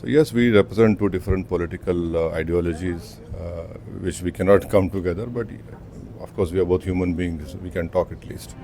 So yes, we represent two different political ideologies, which we cannot come together. But of course, we are both human beings. We can talk at least.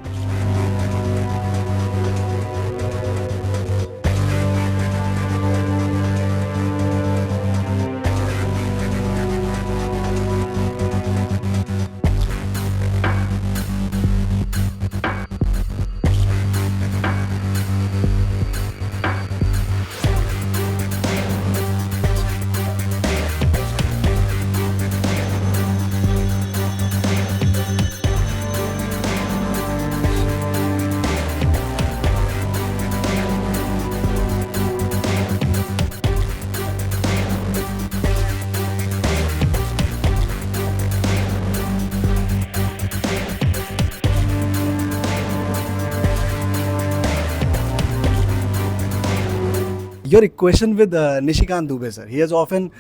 Your equation with Nishikant Dubey, sir. He has often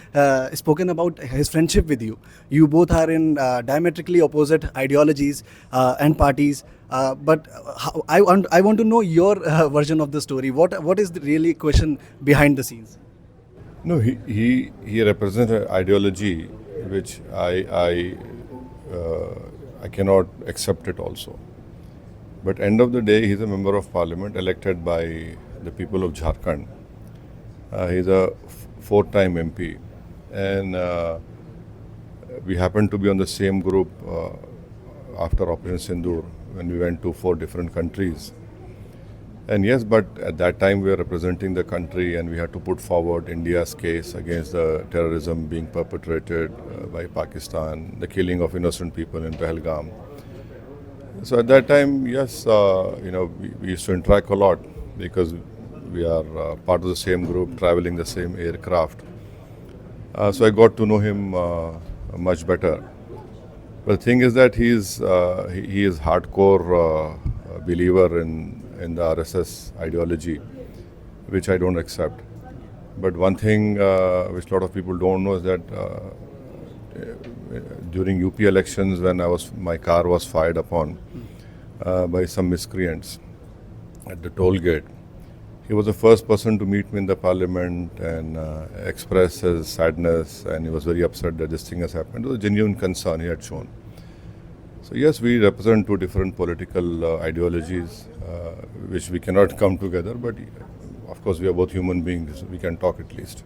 spoken about his friendship with you. You both are in diametrically opposite ideologies and parties. But I want to know your version of the story. What is the really equation behind the scenes? No, he represents an ideology which I cannot accept it also. But end of the day, he's a member of parliament elected by the people of Jharkhand. He's a four-time MP, and we happened to be on the same group after Operation Sindoor when we went to 4 different countries. And yes, but at that time we were representing the country and we had to put forward India's case against the terrorism being perpetrated by Pakistan, the killing of innocent people in Pahalgam. So at that time, yes, we used to interact a lot because we are part of the same group, traveling the same aircraft. So I got to know him much better. But the thing is that he is hardcore believer in the RSS ideology, which I don't accept. But one thing which a lot of people don't know is that during UP elections, when my car was fired upon by some miscreants at the toll gate, he was the first person to meet me in the parliament and express his sadness, and he was very upset that this thing has happened. It was a genuine concern he had shown. So yes, we represent two different political ideologies, which we cannot come together, but of course we are both human beings. We can talk at least.